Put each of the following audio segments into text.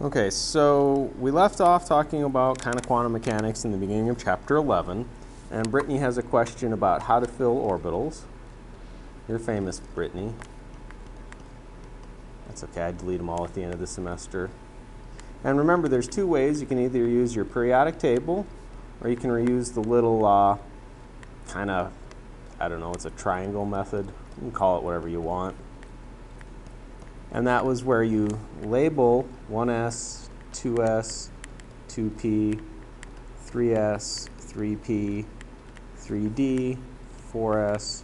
Okay, so we left off talking about kind of quantum mechanics in the beginning of chapter 11, and Brittany has a question about how to fill orbitals. You're famous, Brittany. That's okay, I delete them all at the end of the semester. And remember, there's two ways. You can either use your periodic table, or you can reuse the little kind of, I don't know, it's a triangle method. You can call it whatever you want. And that was where you label 1s, 2s, 2p, 3s, 3p, 3d, 4s,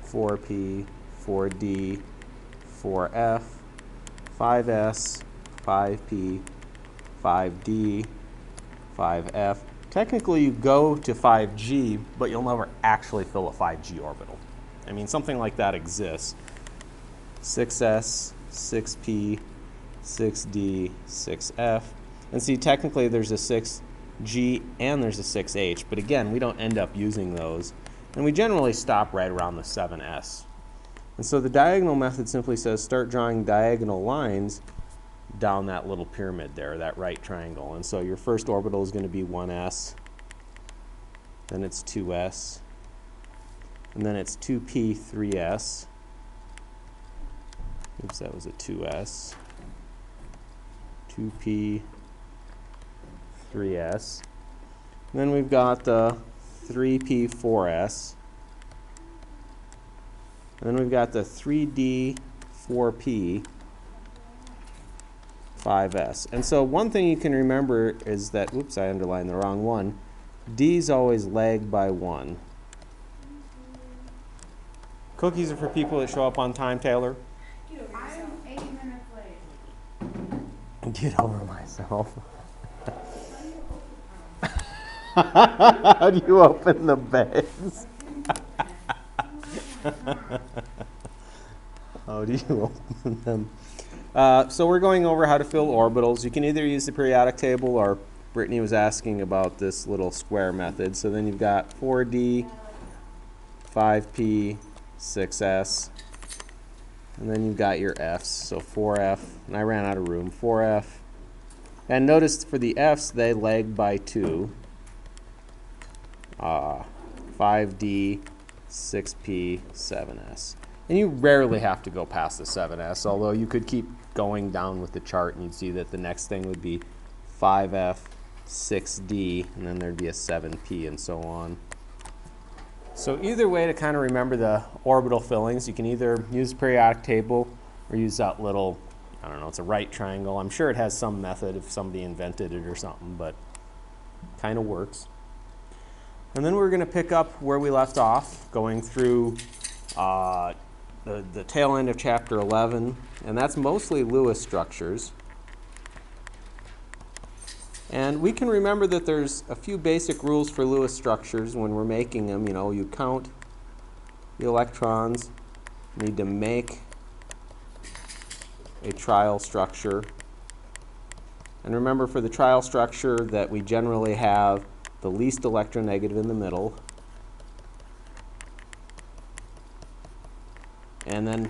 4p, 4d, 4f, 5s, 5p, 5d, 5f. Technically you go to 5g, but you'll never actually fill a 5g orbital. I mean, something like that exists. 6s, 6p, 6d, 6f. And see, technically there's a 6g and there's a 6h, but again, we don't end up using those. And we generally stop right around the 7s. And so the diagonal method simply says start drawing diagonal lines down that little pyramid there, that right triangle. And so your first orbital is going to be 1s, then it's 2s, and then it's 2p, 3s. Oops, that was a 2s, 2p, 3s. And then we've got the 3p, 4s. And then we've got the 3d, 4p, 5s. And so one thing you can remember is that, whoops, I underlined the wrong one. D's always lag by 1. Cookies are for people that show up on time, Taylor. I'm 8 minutes late. Get over myself. How do you open the bags? How do you open them? So we're going over how to fill orbitals. You can either use the periodic table, or Brittany was asking about this little square method. So then you've got 4d, 5p, 6s, and then you've got your f's. So 4f, and I ran out of room, 4f. And notice for the f's, they lag by 2. 5d, 6p, 7s. And you rarely have to go past the 7s, although you could keep going down with the chart and you'd see that the next thing would be 5f, 6d, and then there'd be a 7p and so on. So either way to kind of remember the orbital fillings, you can either use the periodic table or use that little, I don't know, it's a right triangle. I'm sure it has some method if somebody invented it or something, but kind of works. And then we're going to pick up where we left off, going through the tail end of chapter 11, and that's mostly Lewis structures. And we can remember that there's a few basic rules for Lewis structures when we're making them. You know, you count the electrons, you need to make a trial structure. And remember, for the trial structure that we generally have the least electronegative in the middle. And then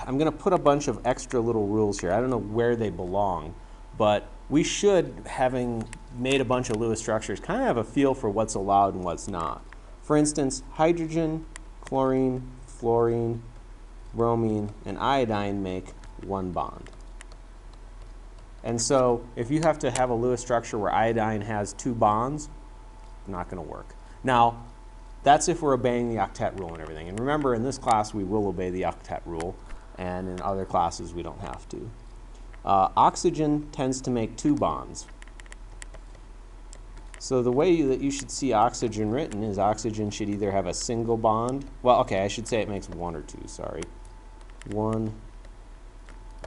I'm going to put a bunch of extra little rules here. I don't know where they belong, but we should, having made a bunch of Lewis structures, kind of have a feel for what's allowed and what's not. For instance, hydrogen, chlorine, fluorine, bromine, and iodine make one bond. And so if you have to have a Lewis structure where iodine has 2 bonds, not going to work. Now, that's if we're obeying the octet rule and everything. And remember, in this class, we will obey the octet rule, and in other classes, we don't have to. Oxygen tends to make 2 bonds. So the way that you should see oxygen written is oxygen should either have a single bond. Well, okay, I should say it makes 1 or 2, sorry. 1,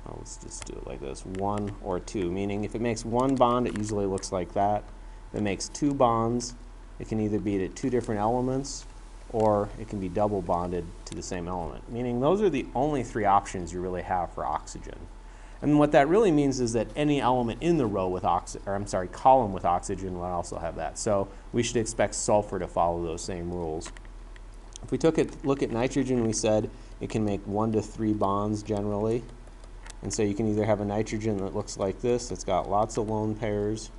oh, let's just do it like this, 1 or 2, meaning if it makes 1 bond, it usually looks like that. If it makes 2 bonds, it can either be to 2 different elements, or it can be double bonded to the same element, meaning those are the only 3 options you really have for oxygen. And what that really means is that any element in the row with column with oxygen will also have that. So we should expect sulfur to follow those same rules. If we look at nitrogen, we said it can make 1 to 3 bonds generally. And so you can either have a nitrogen that looks like this, that's got lots of lone pairs.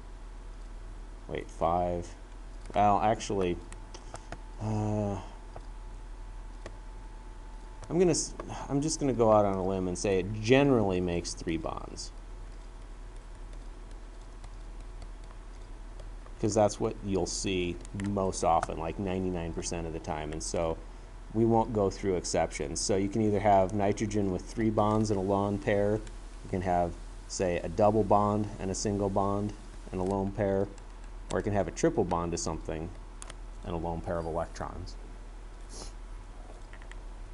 Wait, 5. Well, actually, I'm just gonna go out on a limb and say it generally makes 3 bonds, because that's what you'll see most often, like 99% of the time. And so we won't go through exceptions. So you can either have nitrogen with 3 bonds and a lone pair. You can have, say, a double bond and a single bond and a lone pair, or it can have a triple bond to something and a lone pair of electrons.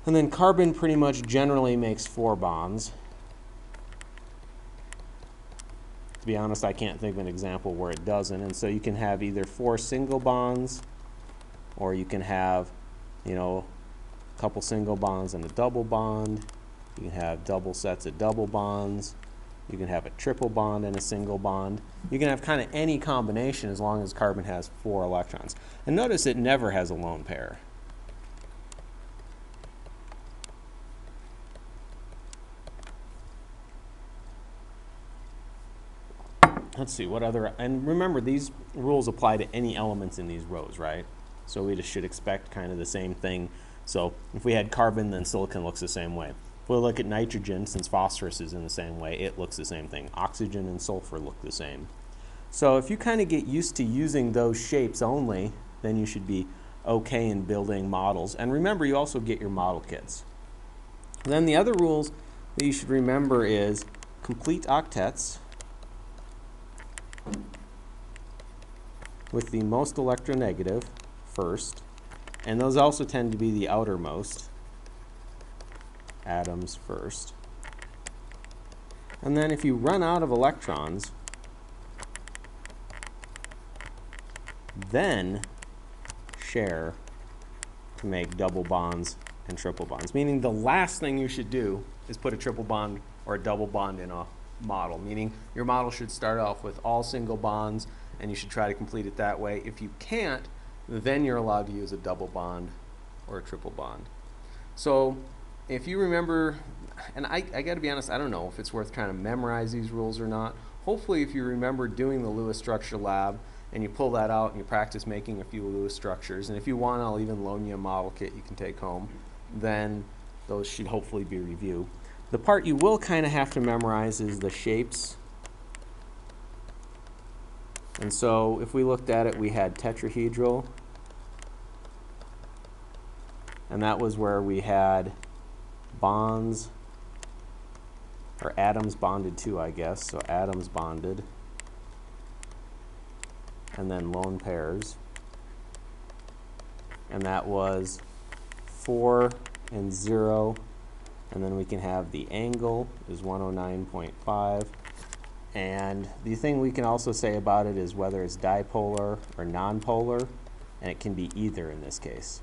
And then carbon pretty much generally makes 4 bonds. To be honest, I can't think of an example where it doesn't. And so you can have either 4 single bonds, or you can have, you know, a couple single bonds and a double bond. You can have double sets of double bonds. You can have a triple bond and a single bond. You can have kind of any combination as long as carbon has 4 electrons. And notice it never has a lone pair. Let's see, what other, and remember these rules apply to any elements in these rows, right? So we just should expect kind of the same thing. So if we had carbon, then silicon looks the same way. If we look at nitrogen, since phosphorus is in the same way, it looks the same thing. Oxygen and sulfur look the same. So if you kind of get used to using those shapes only, then you should be okay in building models. And remember, you also get your model kits. And then the other rules that you should remember is complete octets with the most electronegative first, and those also tend to be the outermost atoms first. And then if you run out of electrons, then share to make double bonds and triple bonds. Meaning the last thing you should do is put a triple bond or a double bond in a model. Meaning your model should start off with all single bonds, and you should try to complete it that way. If you can't, then you're allowed to use a double bond or a triple bond. So if you remember, and I got to be honest, I don't know if it's worth trying to memorize these rules or not. Hopefully if you remember doing the Lewis structure lab and you pull that out and you practice making a few Lewis structures, and if you want, I'll even loan you a model kit you can take home, then those should hopefully be reviewed. The part you will kind of have to memorize is the shapes. And so if we looked at it, we had tetrahedral, and that was where we had bonds, or atoms bonded to, I guess, so atoms bonded, and then lone pairs, and that was 4 and 0, and then we can have the angle is 109.5. And the thing we can also say about it is whether it's dipolar or nonpolar, and it can be either in this case.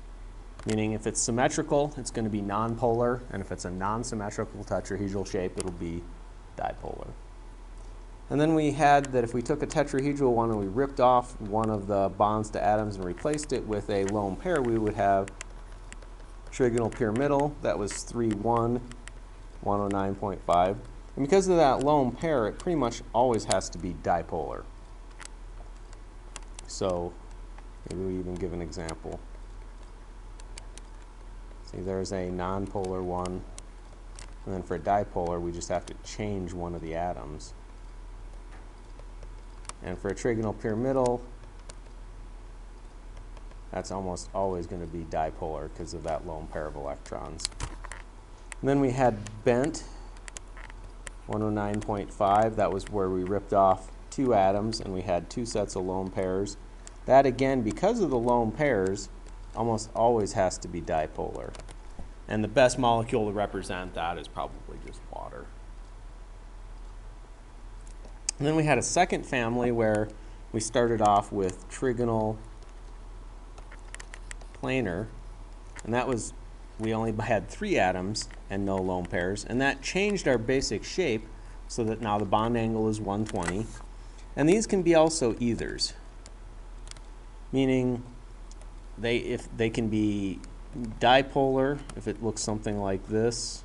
Meaning if it's symmetrical, it's going to be nonpolar, and if it's a non-symmetrical tetrahedral shape, it'll be dipolar. And then we had that if we took a tetrahedral one and we ripped off one of the bonds to atoms and replaced it with a lone pair, we would have trigonal pyramidal. That was 3, 1, 109.5. And because of that lone pair, it pretty much always has to be dipolar. So maybe we even give an example. See, there's a nonpolar one. And then for a dipolar, we just have to change one of the atoms. And for a trigonal pyramidal, that's almost always going to be dipolar because of that lone pair of electrons. And then we had bent, 109.5. That was where we ripped off 2 atoms and we had 2 sets of lone pairs. That again, because of the lone pairs, almost always has to be dipolar. And the best molecule to represent that is probably just water. And then we had a second family where we started off with trigonal planar, and that was, we only had 3 atoms and no lone pairs, and that changed our basic shape so that now the bond angle is 120. And these can be also ethers, meaning if they can be dipolar if it looks something like this,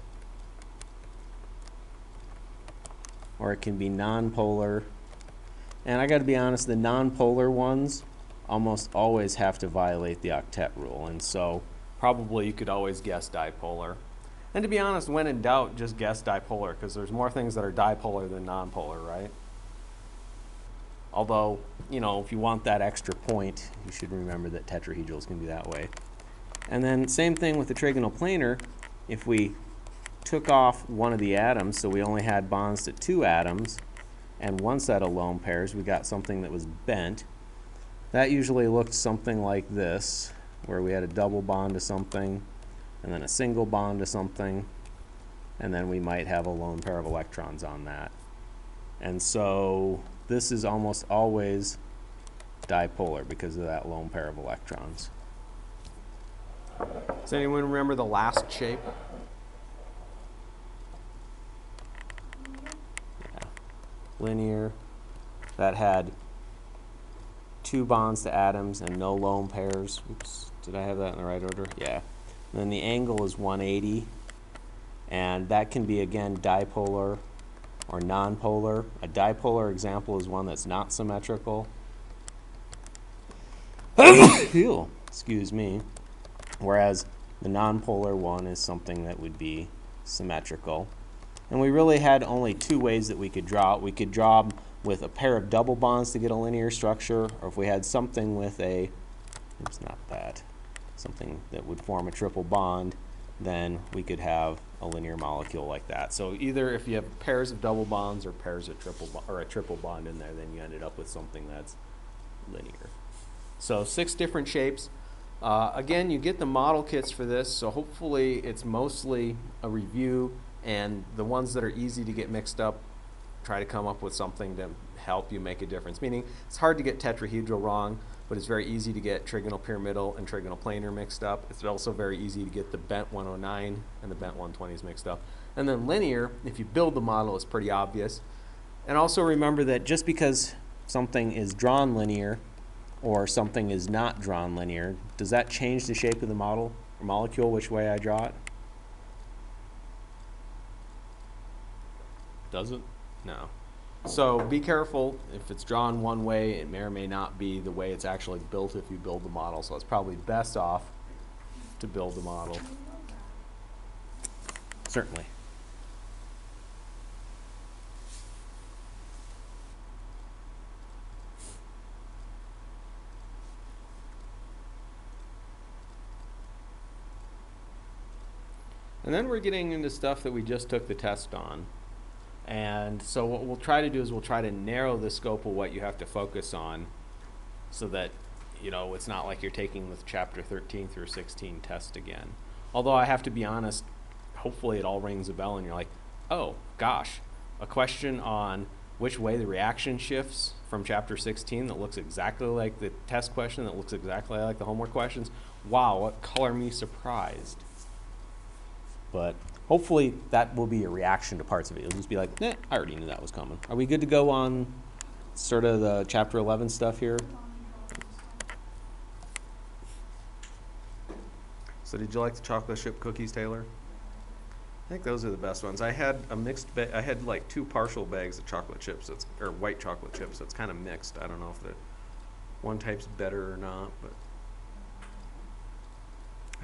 or it can be nonpolar. And I got to be honest, the nonpolar ones almost always have to violate the octet rule, and so probably you could always guess dipolar. And to be honest, when in doubt, just guess dipolar, because there's more things that are dipolar than nonpolar, right? Although, you know, if you want that extra point, you should remember that tetrahedrals can be that way. And then same thing with the trigonal planar. If we took off one of the atoms, so we only had bonds to 2 atoms and one set of lone pairs, we got something that was bent. That usually looked something like this, where we had a double bond to something, and then a single bond to something, and then we might have a lone pair of electrons on that. And so this is almost always dipolar because of that lone pair of electrons. Does anyone remember the last shape? Yeah. Linear. That had 2 bonds to atoms and no lone pairs. Oops, did I have that in the right order? Yeah. And then the angle is 180, and that can be, again, dipolar or nonpolar. A dipolar example is one that's not symmetrical. Excuse me. Whereas the nonpolar one is something that would be symmetrical. And we really had only 2 ways that we could draw it. We could draw them with a pair of double bonds to get a linear structure, or if we had something with a, it's not that, something that would form a triple bond, then we could have a linear molecule like that. So either if you have pairs of double bonds or pairs of a triple bond in there, then you ended up with something that's linear. So 6 different shapes. Again, you get the model kits for this, so hopefully it's mostly a review, and the ones that are easy to get mixed up, try to come up with something to help you make a difference. Meaning, it's hard to get tetrahedral wrong, but it's very easy to get trigonal pyramidal and trigonal planar mixed up. It's also very easy to get the bent 109 and the bent 120s mixed up. And then linear, if you build the model, is pretty obvious. And also remember that just because something is drawn linear or something is not drawn linear, does that change the shape of the model or molecule, which way I draw it? Does it? No. So be careful. If it's drawn one way, it may or may not be the way it's actually built if you build the model. So it's probably best off to build the model. Certainly. And then we're getting into stuff that we just took the test on. And so what we'll try to do is we'll try to narrow the scope of what you have to focus on so that, you know, it's not like you're taking the chapter 13 through 16 test again. Although I have to be honest, hopefully it all rings a bell and you're like, oh gosh, a question on which way the reaction shifts from chapter 16 that looks exactly like the test question, that looks exactly like the homework questions. Wow, what color me surprised. But hopefully that will be a reaction to parts of it. You'll just be like, I already knew that was coming. Are we good to go on sort of the chapter 11 stuff here? So did you like the chocolate chip cookies, Taylor? I think those are the best ones. I had a mixed bag. I had like 2 partial bags of chocolate chips, or white chocolate chips. So it's kind of mixed. I don't know if the one type's better or not, but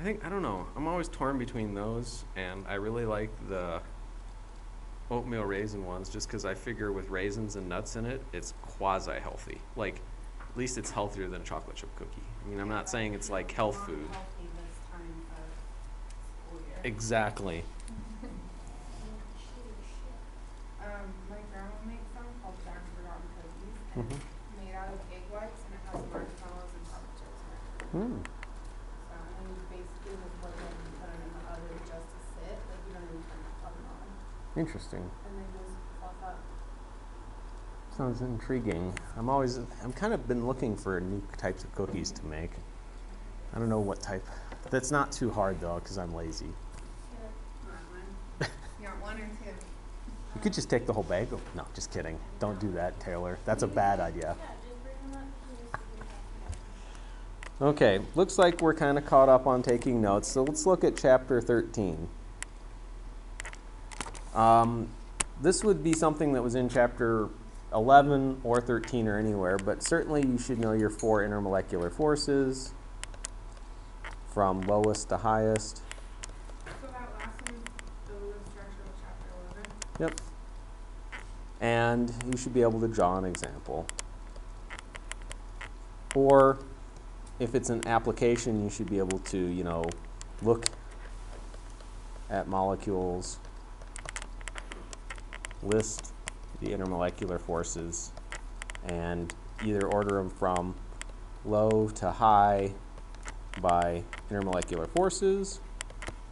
I don't know. I'm always torn between those, and I really like the oatmeal raisin ones just because I figure with raisins and nuts in it, it's quasi-healthy. Like, at least it's healthier than a chocolate chip cookie. I mean, I'm not saying it's like health food. Exactly. My grandma makes some called Jack Forgotten cookies, and it's made out of egg whites, and it has marshmallows and chocolate chips in it. So, and you basically just put them and put them in the oven just to sit, like you don't even turn the oven on. Interesting. And they just fluff up. Sounds intriguing. I'm kind of been looking for new types of cookies to make. I don't know what type. That's not too hard though, because I'm lazy. You want 1 or 2? You could just take the whole bag. No, just kidding. Don't do that, Taylor. That's a bad idea. Okay, looks like we're kind of caught up on taking notes. So let's look at chapter 13. this would be something that was in chapter 11 or 13 or anywhere, but certainly you should know your 4 intermolecular forces from lowest to highest. So that last one, the Lewis structure of chapter 11? Yep. And you should be able to draw an example. Or if it's an application, you should be able to, you know, look at molecules, list the intermolecular forces, and either order them from low to high by intermolecular forces,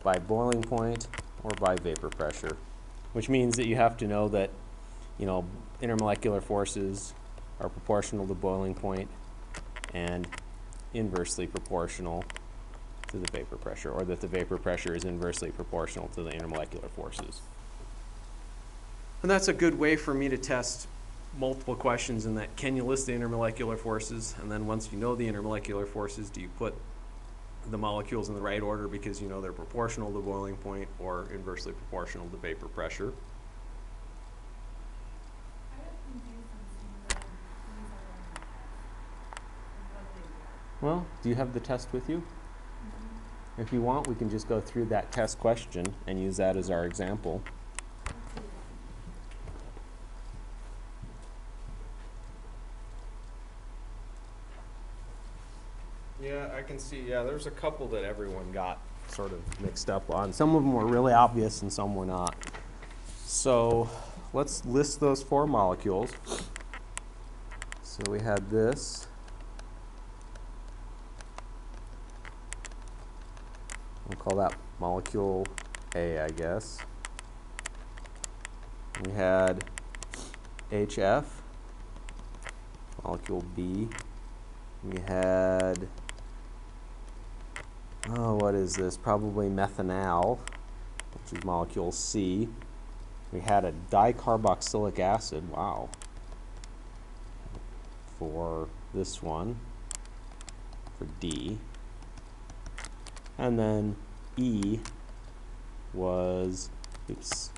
by boiling point, or by vapor pressure, which means that you have to know that, you know, intermolecular forces are proportional to boiling point and inversely proportional to the vapor pressure, or that the vapor pressure is inversely proportional to the intermolecular forces. And that's a good way for me to test multiple questions in that, can you list the intermolecular forces? And then once you know the intermolecular forces, do you put the molecules in the right order because you know they're proportional to boiling point or inversely proportional to vapor pressure? Well, do you have the test with you? If you want, we can just go through that test question and use that as our example. Yeah, I can see, yeah, there's a couple that everyone got sort of mixed up on. Some of them were really obvious and some were not. So let's list those 4 molecules. So we had this. We'll call that molecule A, I guess. We had HF, molecule B. We had, oh, what is this? Probably methanal, which is molecule C. We had a dicarboxylic acid, wow, for this one, for D. And then E was, oops,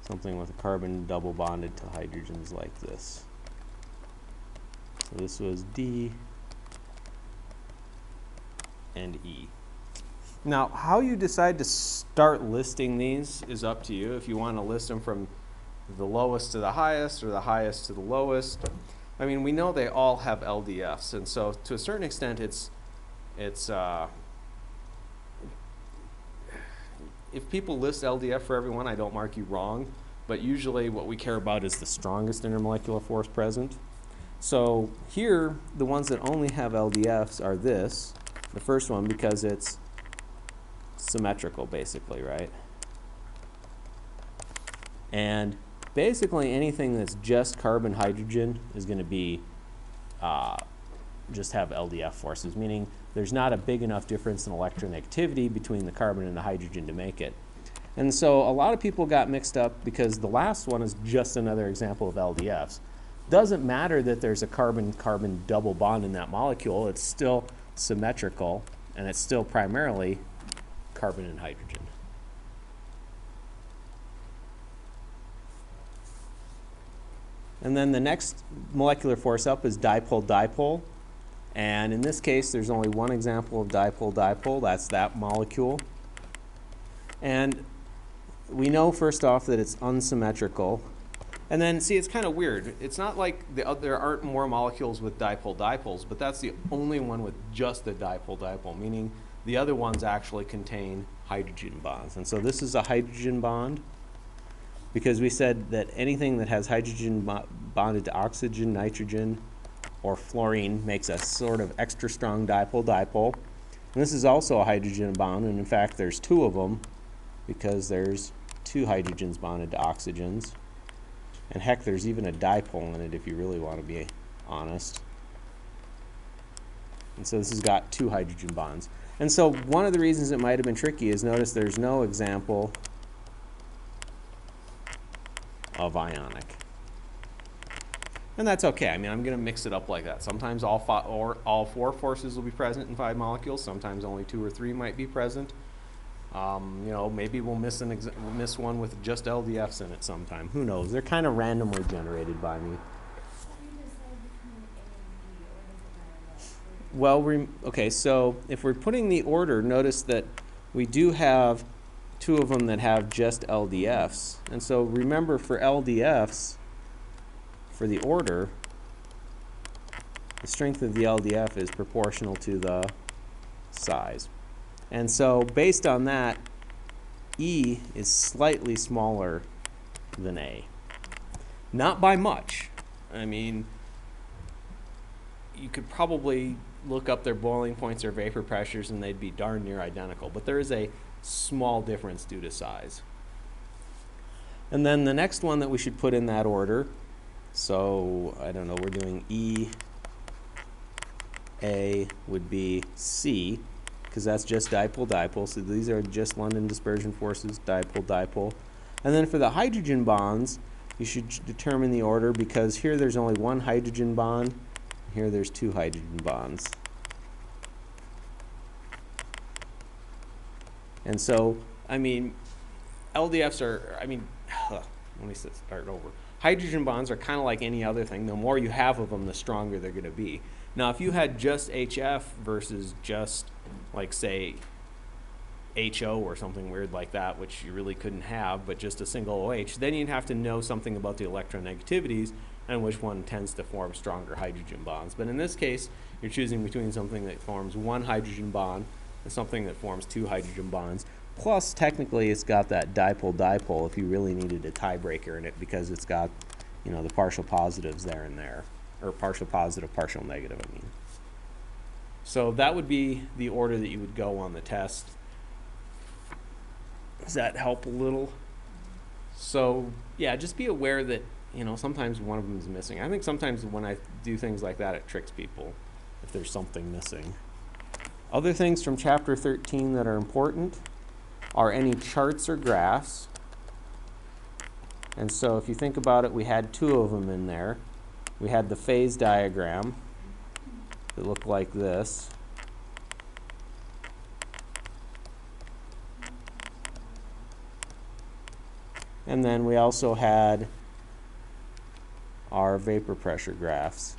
something with a carbon double bonded to hydrogens like this. So this was D and E. Now, how you decide to start listing these is up to you. If you want to list them from the lowest to the highest or the highest to the lowest. I mean, we know they all have LDFs, and so to a certain extent if people list LDF for everyone, I don't mark you wrong, but usually what we care about is the strongest intermolecular force present. So here, the ones that only have LDFs are this, the first one, because it's symmetrical basically, right? And basically anything that's just carbon hydrogen is going to be just have LDF forces, meaning there's not a big enough difference in electronegativity between the carbon and the hydrogen to make it. And so a lot of people got mixed up because the last one is just another example of LDFs. Doesn't matter that there's a carbon-carbon double bond in that molecule, it's still symmetrical and it's still primarily carbon and hydrogen. And then the next molecular force up is dipole-dipole. And in this case, there's only one example of dipole-dipole. That's that molecule. And we know, first off, that it's unsymmetrical. And then, see, it's kind of weird. It's not like there aren't more molecules with dipole-dipoles, but that's the only one with just the dipole-dipole, meaning the other ones actually contain hydrogen bonds. And so this is a hydrogen bond, because we said that anything that has hydrogen bonded to oxygen, nitrogen, or fluorine makes a sort of extra strong dipole-dipole. And this is also a hydrogen bond, and in fact there's 2 of them because there's 2 hydrogens bonded to oxygens. And heck, there's even a dipole in it if you really want to be honest. And so this has got 2 hydrogen bonds. And so one of the reasons it might have been tricky is notice there's no example of ionic. And that's okay. I mean, I'm going to mix it up like that. Sometimes all 4 forces will be present in 5 molecules. Sometimes only 2 or 3 might be present. You know, maybe we'll miss miss one with just LDFs in it sometime. Who knows? They're kind of randomly generated by me. Well, okay, so if we're putting the order, notice that we do have two of them that have just LDFs. And so remember, for LDFs, for the order, the strength of the LDF is proportional to the size. And so based on that, E is slightly smaller than A. Not by much. I mean, you could probably look up their boiling points or vapor pressures and they'd be darn near identical, but there is a small difference due to size. And then the next one that we should put in that order, so I don't know, we're doing E, A would be C, because that's just dipole-dipole, so these are just London dispersion forces, dipole-dipole. And then for the hydrogen bonds, you should determine the order, because here there's only one hydrogen bond, here there's two hydrogen bonds. And so, I mean, LDFs are, I mean, let me start over. Hydrogen bonds are kind of like any other thing. The more you have of them, the stronger they're going to be. Now, if you had just HF versus just, like, say, HO or something weird like that, which you really couldn't have, but just a single OH, then you'd have to know something about the electronegativities and which one tends to form stronger hydrogen bonds. But in this case, you're choosing between something that forms one hydrogen bond and something that forms two hydrogen bonds. Plus, technically, it's got that dipole-dipole if you really needed a tiebreaker in it, because it's got, you know, the partial positives there and there, or partial positive, partial negative, I mean. So that would be the order that you would go on the test. Does that help a little? So, yeah, just be aware that, you know, sometimes one of them is missing. I think sometimes when I do things like that, it tricks people if there's something missing. Other things from chapter 13 that are important are any charts or graphs. And so if you think about it, we had two of them in there. We had the phase diagram that looked like this. And then we also had our vapor pressure graphs.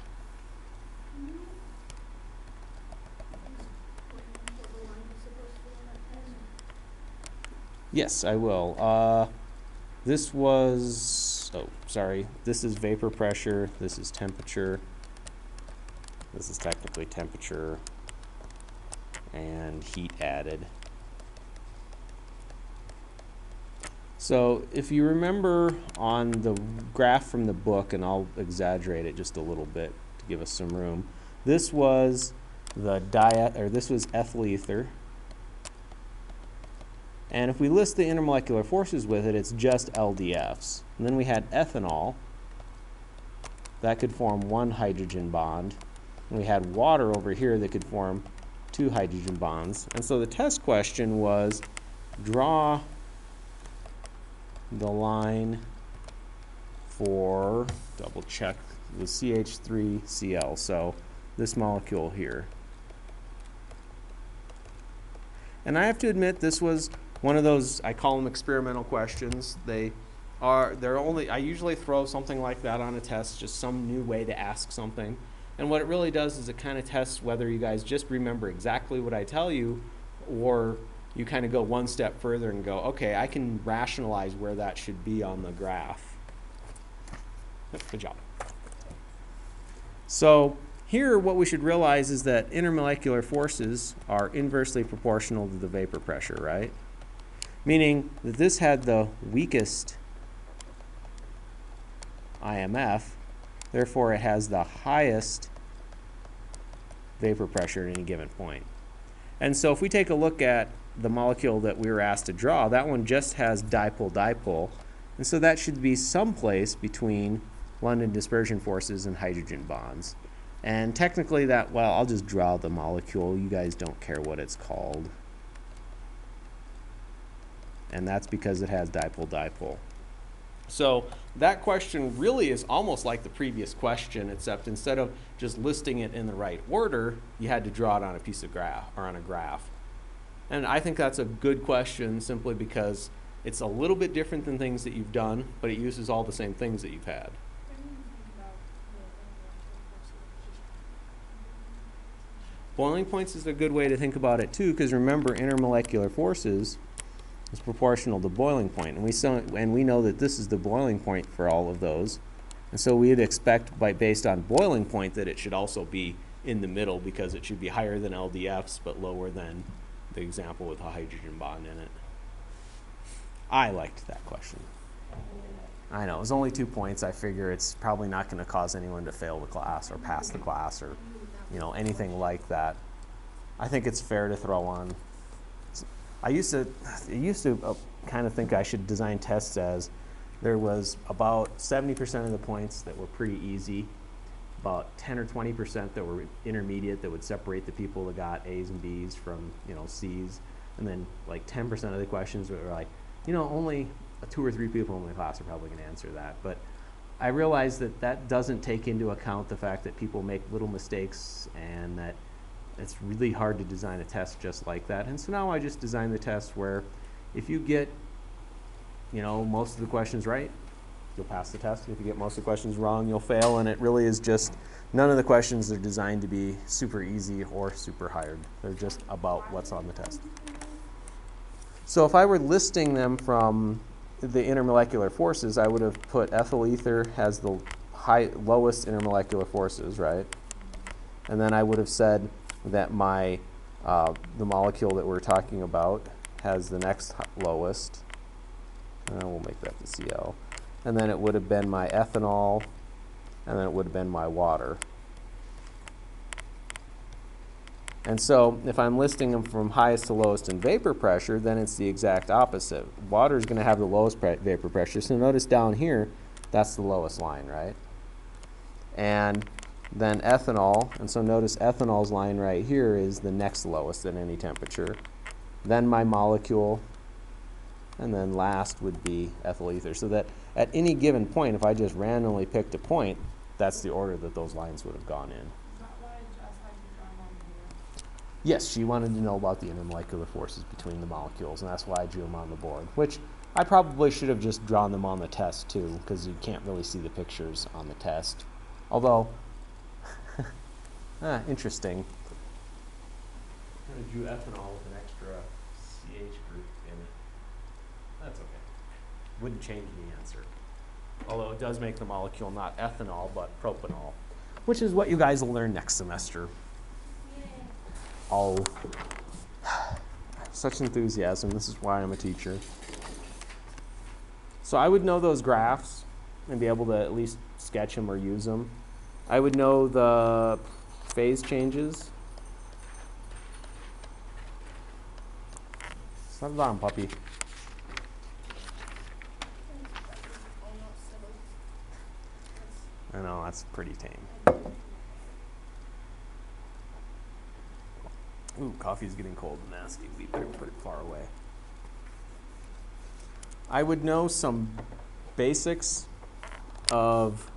Yes, I will. This was, oh, sorry, this is vapor pressure, this is temperature, this is technically temperature, and heat added. So if you remember on the graph from the book, and I'll exaggerate it just a little bit to give us some room, this was the this was ethyl ether. And if we list the intermolecular forces with it, it's just LDFs. And then we had ethanol. That could form one hydrogen bond. And we had water over here that could form two hydrogen bonds. And so the test question was, draw the line for, double check, the CH3Cl. So this molecule here. And I have to admit, this was one of those, I call them experimental questions. They're only, I usually throw something like that on a test, just some new way to ask something. And what it really does is it kind of tests whether you guys just remember exactly what I tell you, or you kind of go one step further and go, okay, I can rationalize where that should be on the graph. Good job. So here, what we should realize is that intermolecular forces are inversely proportional to the vapor pressure, right? Meaning that this had the weakest IMF, therefore it has the highest vapor pressure at any given point. And so if we take a look at the molecule that we were asked to draw, that one just has dipole-dipole, and so that should be someplace between London dispersion forces and hydrogen bonds. And technically that, well, I'll just draw the molecule. You guys don't care what it's called. And that's because it has dipole-dipole. So that question really is almost like the previous question, except instead of just listing it in the right order, you had to draw it on a piece of graph, or on a graph. And I think that's a good question simply because it's a little bit different than things that you've done, but it uses all the same things that you've had. Boiling points is a good way to think about it too, because remember, intermolecular forces is proportional to boiling point, and we know that this is the boiling point for all of those, and so we'd expect, based on boiling point, that it should also be in the middle because it should be higher than LDFs but lower than the example with a hydrogen bond in it. I liked that question. I know, it was only 2 points. I figure it's probably not going to cause anyone to fail the class or pass the class or anything like that. I think it's fair to throw on. I used to kind of think I should design tests as there was about 70% of the points that were pretty easy, about 10 or 20% that were intermediate that would separate the people that got A's and B's from C's, and then like 10% of the questions were like, only 2 or 3 people in the class are probably going to answer that. But I realized that that doesn't take into account the fact that people make little mistakes and that it's really hard to design a test just like that. And so now I just design the test where if you get, most of the questions right, you'll pass the test. If you get most of the questions wrong, you'll fail. And it really is just, none of the questions are designed to be super easy or super hard. They're just about what's on the test. So if I were listing them from the intermolecular forces, I would have put ethyl ether has the lowest intermolecular forces, right? And then I would have said that the molecule that we're talking about has the next lowest. We'll make that the Cl. And then it would have been my ethanol, and then it would have been my water. And so if I'm listing them from highest to lowest in vapor pressure, then it's the exact opposite. Water is going to have the lowest vapor pressure. So notice down here, that's the lowest line, right? And then ethanol, and so notice ethanol's line right here is the next lowest at any temperature. Then my molecule, and then last would be ethyl ether. So that at any given point, if I just randomly picked a point, that's the order that those lines would have gone in. Yes, she wanted to know about the intermolecular forces between the molecules, and that's why I drew them on the board, which I probably should have just drawn them on the test too, because you can't really see the pictures on the test. Although, interesting. I drew ethanol with an extra CH group in it. That's okay. Wouldn't change the answer. Although it does make the molecule not ethanol, but propanol, which is what you guys will learn next semester. Oh, such enthusiasm. This is why I'm a teacher. So I would know those graphs and be able to at least sketch them or use them. I would know the phase changes. Settle down, puppy. I know, that's pretty tame. Ooh, coffee's getting cold and nasty. We better put it far away. I would know some basics of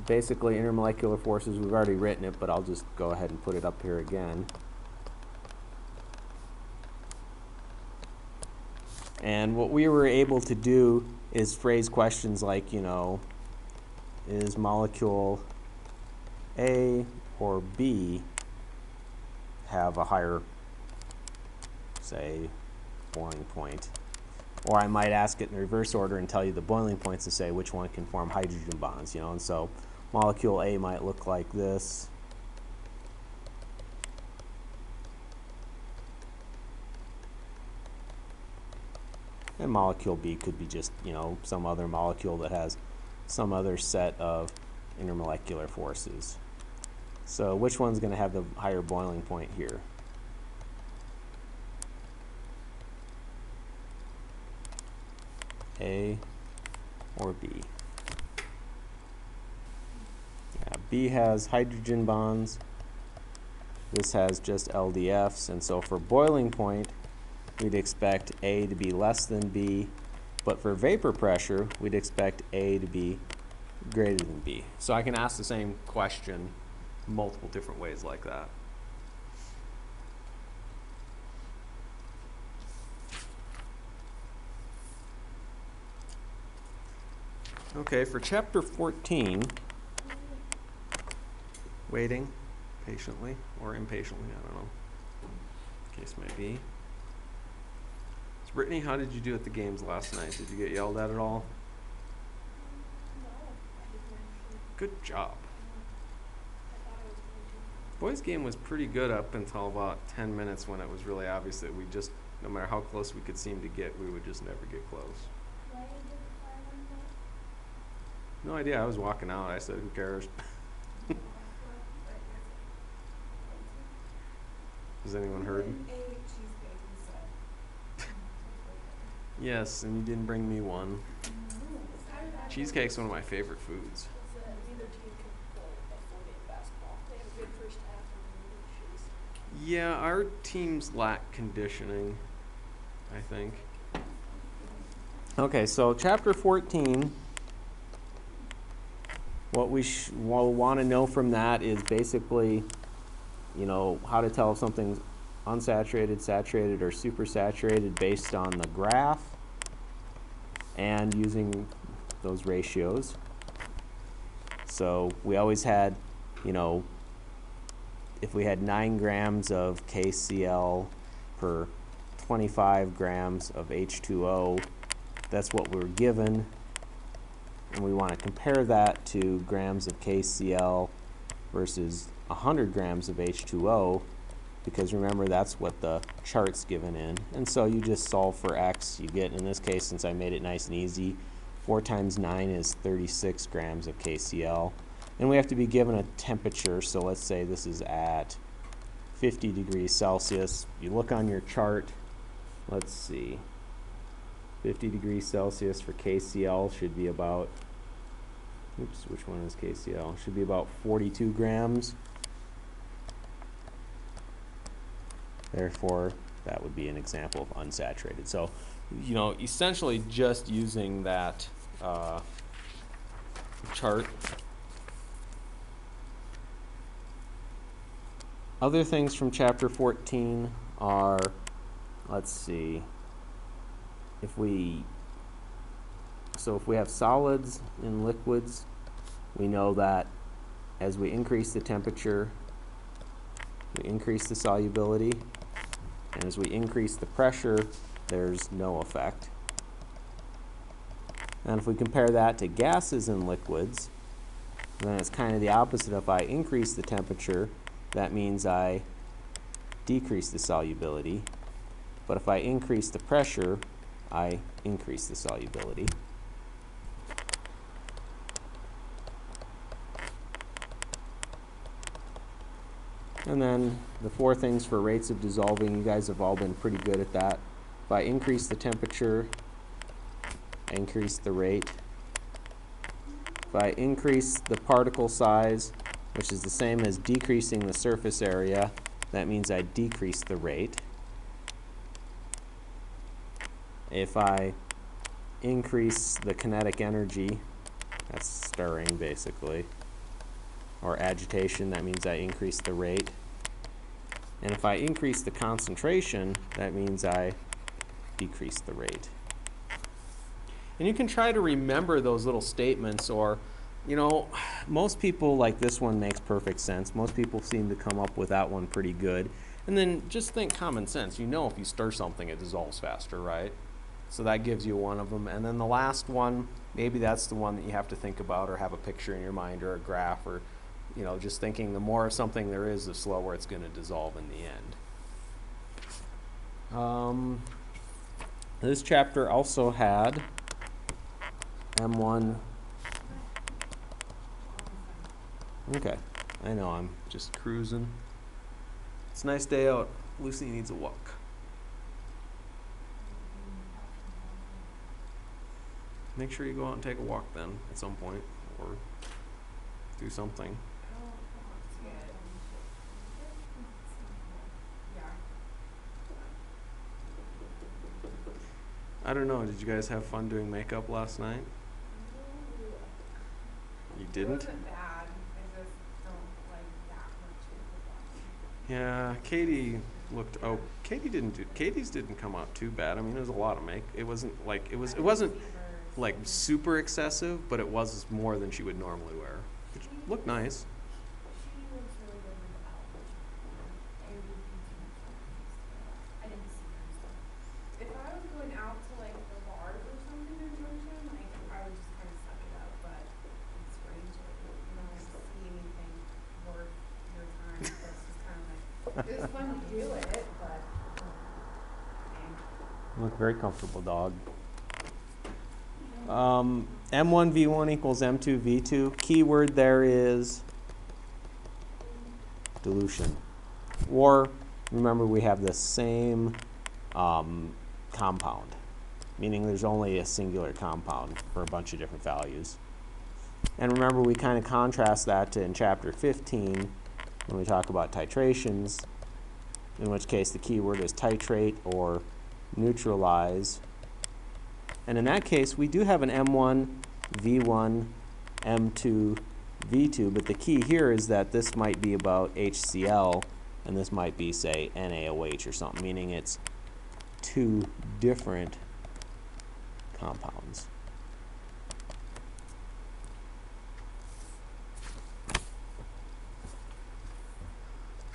basically intermolecular forces. We've already written it, but I'll just go ahead and put it up here again. And what we were able to do is phrase questions like, is molecule A or B have a higher, say, boiling point? Or I might ask it in reverse order and tell you the boiling points to say which one can form hydrogen bonds, and so molecule A might look like this. And molecule B could be just, some other molecule that has some other set of intermolecular forces. So which one's going to have the higher boiling point here? A or B? Yeah, B has hydrogen bonds. This has just LDFs, and so for boiling point, we'd expect A to be less than B, but for vapor pressure, we'd expect A to be greater than B. So I can ask the same question multiple different ways like that. Okay, for chapter 14, waiting patiently or impatiently, I don't know, case may be. So Brittany, how did you do at the games last night? Did you get yelled at all? Good job. Boys' game was pretty good up until about 10 minutes when it was really obvious that we just, no matter how close we could seem to get, we would just never get close. No idea. I was walking out. I said, who cares? Has anyone heard? Yes, and you didn't bring me one. Cheesecake's one of my favorite foods. Yeah, our teams lack conditioning, I think. Okay, so chapter 14, what we'll want to know from that is basically, you know, how to tell if something's unsaturated, saturated, or supersaturated based on the graph and using those ratios. So we always had, you know, if we had 9 grams of KCl per 25 grams of H2O, that's what we were given, and we want to compare that to grams of KCl versus 100 grams of H2O, because remember, that's what the chart's given in. And so you just solve for x. You get, in this case, since I made it nice and easy, 4 times 9 is 36 grams of KCl. And we have to be given a temperature, so let's say this is at 50 degrees Celsius. You look on your chart, let's see, 50 degrees Celsius for KCl should be about, oops, which one is KCl? Should be about 42 grams. Therefore, that would be an example of unsaturated. So, you know, essentially just using that chart. Other things from chapter 14 are, let's see, if we have solids and liquids, we know that as we increase the temperature, we increase the solubility, and as we increase the pressure, there's no effect. And if we compare that to gases and liquids, then it's kind of the opposite. If I increase the temperature, that means I decrease the solubility. But if I increase the pressure, I increase the solubility. And then the 4 things for rates of dissolving, you guys have all been pretty good at that. If I increase the temperature, I increase the rate. If I increase the particle size, which is the same as decreasing the surface area, that means I decrease the rate. If I increase the kinetic energy, that's stirring basically, or agitation, that means I increase the rate. And if I increase the concentration, that means I decrease the rate. And you can try to remember those little statements, or, you know, most people, like this one makes perfect sense. Most people seem to come up with that one pretty good. And then just think common sense. You know, if you stir something, it dissolves faster, right? So that gives you one of them. And then the last one, maybe that's the one that you have to think about or have a picture in your mind or a graph, or, you know, just thinking the more of something there is, the slower it's going to dissolve in the end. This chapter also had M1. Okay, I know, I'm just cruising. It's a nice day out. Lucy needs a walk. Make sure you go out and take a walk then at some point, or do something. I don't know, did you guys have fun doing makeup last night? You didn't? It wasn't bad. I just don't like that much. Yeah, Katie looked, oh, Katie's didn't come out too bad. I mean, it was a lot of make. It wasn't like, it wasn't, like super excessive, but it was more than she would normally wear, which looked nice. She looks really good without. I didn't see her. So. If I was going out to like the bars or something in Junction, like I would just kind of suck it up. But it's strange, like you don't see anything worth your time. So it's just kind of like it was fun to do it, but. Look very comfortable, dog. M1V1 equals M2V2. Keyword there is dilution. Or remember, we have the same compound, meaning there's only a singular compound for a bunch of different values. And remember, we kind of contrast that to in chapter 15 when we talk about titrations, in which case the keyword is titrate or neutralize. And in that case, we do have an M1, V1, M2, V2, but the key here is that this might be about HCl, and this might be, say, NaOH or something, meaning it's two different compounds.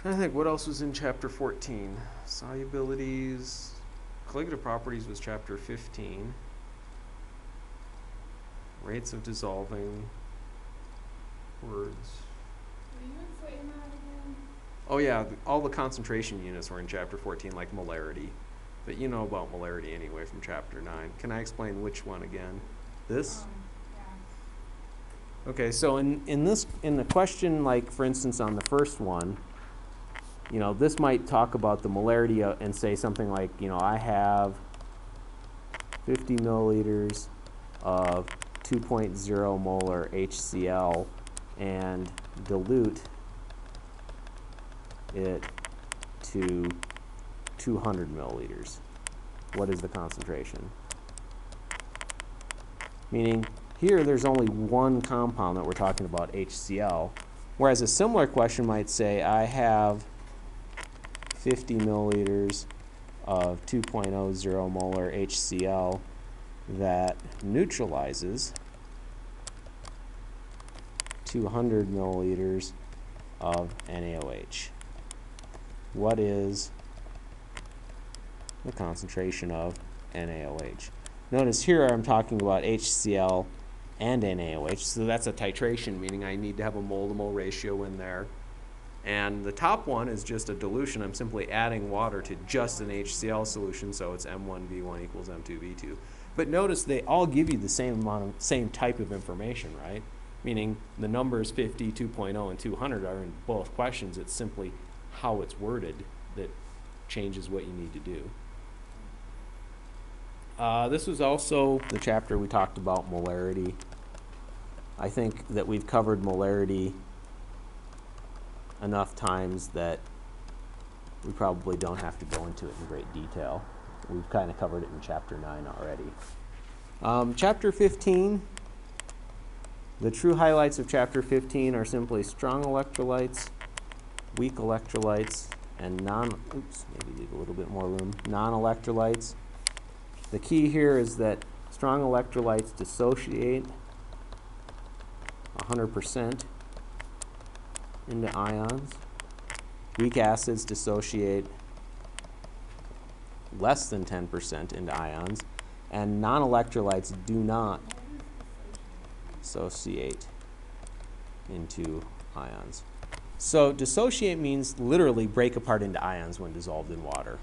I think what else was in chapter 14? Solubilities, colligative properties was chapter 15. Rates of dissolving words. Will you explain that again? Oh yeah, all the concentration units were in chapter 14, like molarity. But you know about molarity anyway from chapter 9. Can I explain which one again? This? Yeah. Okay, so in the question, like for instance on the first one, you know, this might talk about the molarity and say something like, you know, I have 50 milliliters of 2.0 molar HCl and dilute it to 200 milliliters. What is the concentration? Meaning here there's only one compound that we're talking about, HCl, whereas a similar question might say I have 50 milliliters of 2.0 molar HCl that neutralizes 200 milliliters of NaOH. What is the concentration of NaOH? Notice here I'm talking about HCl and NaOH, so that's a titration, meaning I need to have a mole-to-mole ratio in there. And the top one is just a dilution. I'm simply adding water to just an HCl solution, so it's M1V1 equals M2V2. But notice they all give you the same type of information, right? Meaning the numbers 50, 2.0, and 200 are in both questions. It's simply how it's worded that changes what you need to do. This was also the chapter we talked about molarity. I think that we've covered molarity enough times that we probably don't have to go into it in great detail. We've kind of covered it in chapter 9 already. Chapter 15, the true highlights of chapter 15 are simply strong electrolytes, weak electrolytes, and maybe leave a little bit more room, non-electrolytes. The key here is that strong electrolytes dissociate 100% into ions. Weak acids dissociate less than 10% into ions, and non-electrolytes do not dissociate into ions. So dissociate means literally break apart into ions when dissolved in water.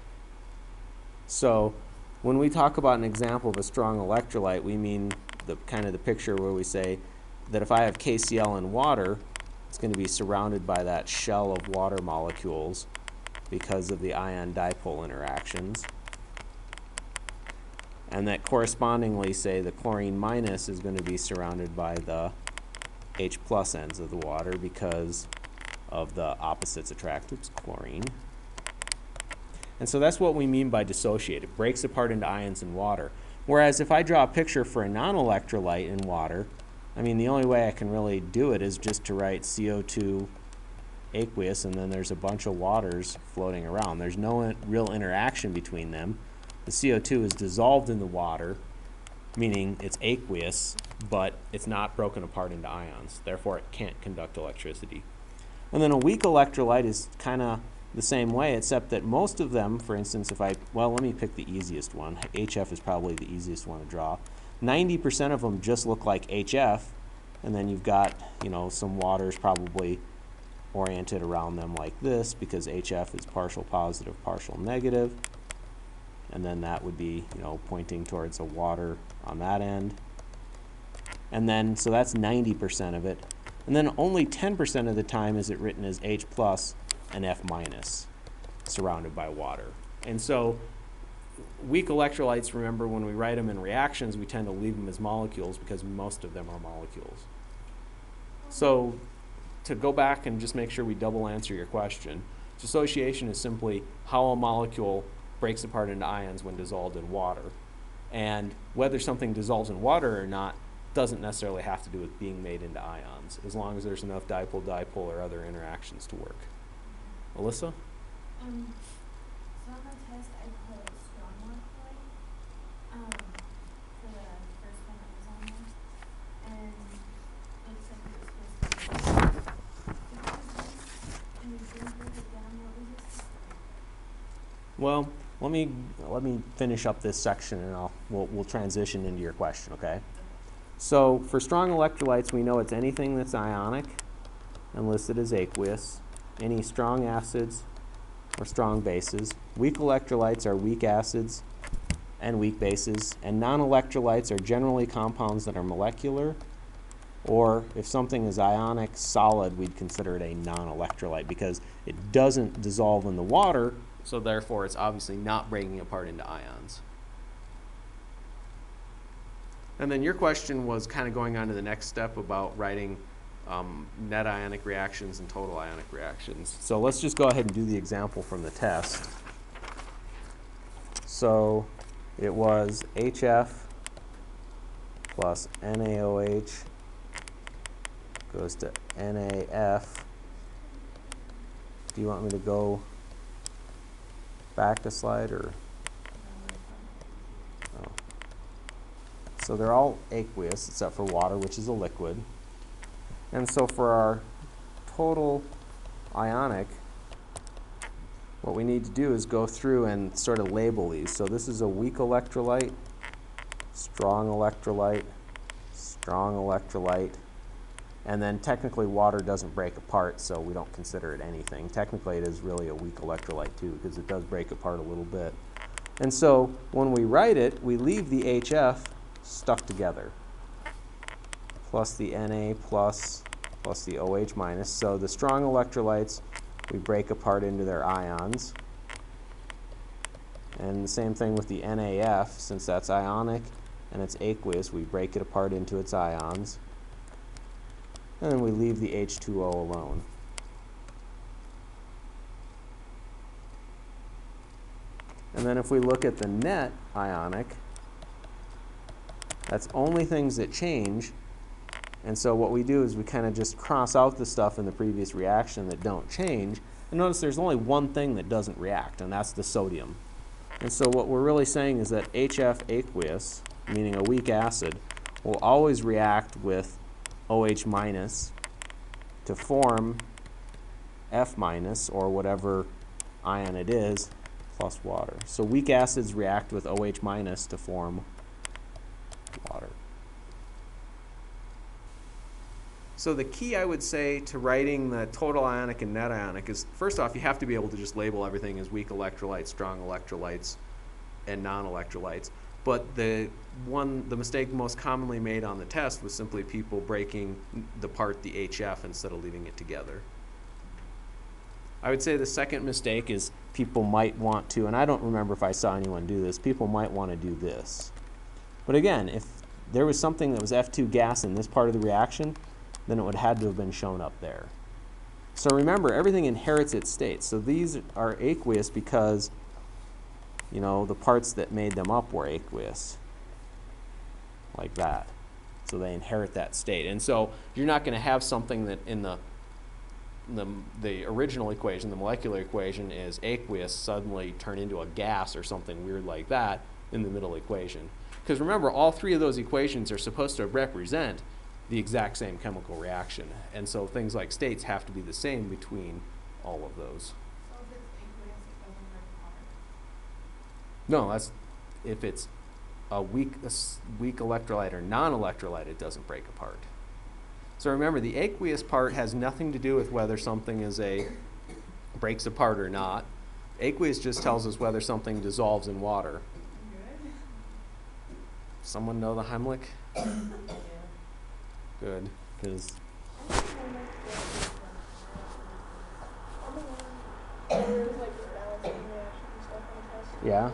So when we talk about an example of a strong electrolyte, we mean the kind of the picture where we say that if I have KCl in water, it's going to be surrounded by that shell of water molecules because of the ion-dipole interactions. And that correspondingly, say, the chlorine minus is going to be surrounded by the H plus ends of the water because of the opposites attract, chlorine. And so that's what we mean by dissociate. It breaks apart into ions in water. Whereas if I draw a picture for a non-electrolyte in water, I mean, the only way I can really do it is just to write CO2 aqueous, and then there's a bunch of waters floating around. There's no real interaction between them. The CO2 is dissolved in the water, meaning it's aqueous, but it's not broken apart into ions. Therefore, it can't conduct electricity. And then a weak electrolyte is kind of the same way, except that most of them, for instance, well, let me pick the easiest one. HF is probably the easiest one to draw. 90% of them just look like HF, and then you've got, some waters probably oriented around them like this, because HF is partial positive, partial negative. And then that would be, pointing towards a water on that end. And then, so that's 90% of it. And then only 10% of the time is it written as H plus and F minus, surrounded by water. And so weak electrolytes, remember, when we write them in reactions, we tend to leave them as molecules because most of them are molecules. So to go back and just make sure we double answer your question, dissociation is simply how a molecule breaks apart into ions when dissolved in water. And whether something dissolves in water or not doesn't necessarily have to do with being made into ions, as long as there's enough dipole-dipole or other interactions to work. Alyssa? So on the test, I put strong electrolyte for the first one that was on there, and it said it was supposed to be. And you didn't break it down. What was this? Well, let me finish up this section, and we'll transition into your question, okay? So for strong electrolytes, we know it's anything that's ionic and listed as aqueous, any strong acids or strong bases. Weak electrolytes are weak acids and weak bases, and non-electrolytes are generally compounds that are molecular, or if something is ionic solid, we'd consider it a non-electrolyte because it doesn't dissolve in the water, so therefore it's obviously not breaking apart into ions. And then your question was kind of going on to the next step about writing net ionic reactions and total ionic reactions. So let's just go ahead and do the example from the test. So it was HF plus NaOH goes to NaF. Do you want me to go back a slide or? Oh. So they're all aqueous except for water, which is a liquid. And so for our total ionic, what we need to do is go through and sort of label these. So this is a weak electrolyte, strong electrolyte, strong electrolyte, and then technically water doesn't break apart, so we don't consider it anything. Technically it is really a weak electrolyte too, because it does break apart a little bit. And so when we write it, we leave the HF stuck together, plus the Na plus the OH minus. So the strong electrolytes, we break apart into their ions. And the same thing with the NaF, since that's ionic and it's aqueous, we break it apart into its ions. And then we leave the H2O alone. And then if we look at the net ionic, that's only things that change. And so what we do is we kind of just cross out the stuff in the previous reaction that don't change. And notice there's only one thing that doesn't react, and that's the sodium. And so what we're really saying is that HF aqueous, meaning a weak acid, will always react with OH minus to form F minus, or whatever ion it is, plus water. So weak acids react with OH minus to form water. So the key, I would say, to writing the total ionic and net ionic is, first off, you have to be able to just label everything as weak electrolytes, strong electrolytes, and non-electrolytes. But the mistake most commonly made on the test was simply people breaking apart the HF instead of leaving it together. I would say the second mistake is people might want to, and I don't remember if I saw anyone do this, people might want to do this. But again, if there was something that was F2 gas in this part of the reaction, then it would have had to have been shown up there. So remember, everything inherits its state. So these are aqueous because, you know, the parts that made them up were aqueous, like that. So they inherit that state. And so you're not going to have something that in the original equation, the molecular equation, is aqueous suddenly turn into a gas or something weird like that in the middle equation. Because remember, all three of those equations are supposed to represent the exact same chemical reaction. And so things like states have to be the same between all of those. So if it's aqueous, it doesn't break apart? No, that's if it's a weak electrolyte or non-electrolyte, it doesn't break apart. So remember, the aqueous part has nothing to do with whether something is breaks apart or not. Aqueous just tells us whether something dissolves in water. Good. Someone know the Heimlich? Good, because yeah.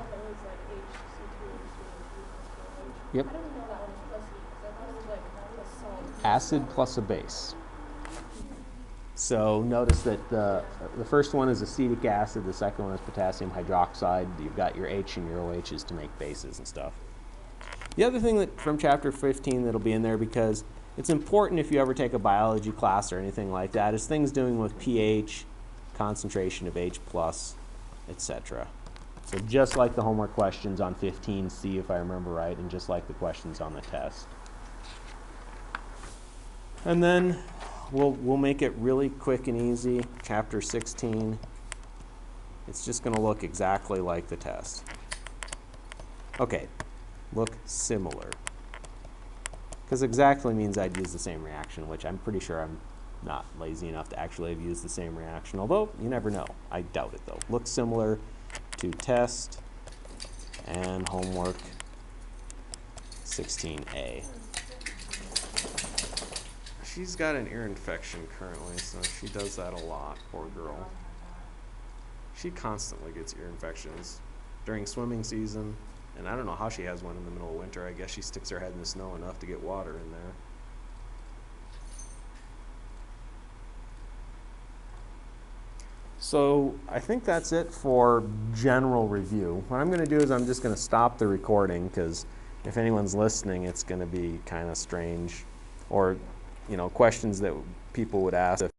Yep. Acid plus a base. So notice that the first one is acetic acid, the second one is potassium hydroxide. You've got your H and your OHs to make bases and stuff. The other thing that from chapter 15 that'll be in there, because it's important if you ever take a biology class or anything like that, is things doing with pH, concentration of H+, etc. So just like the homework questions on 15C, if I remember right, and just like the questions on the test. And then we'll make it really quick and easy. Chapter 16, it's just going to look exactly like the test. Okay, look similar. Because exactly means I'd use the same reaction, which I'm pretty sure I'm not lazy enough to actually have used the same reaction, although you never know. I doubt it, though. Look similar to test and homework 16A. She's got an ear infection currently, so she does that a lot, poor girl. She constantly gets ear infections during swimming season, and I don't know how she has one in the middle of winter. I guess she sticks her head in the snow enough to get water in there. So I think that's it for general review. What I'm going to do is I'm just going to stop the recording, because if anyone's listening, it's going to be kind of strange, or questions that people would ask if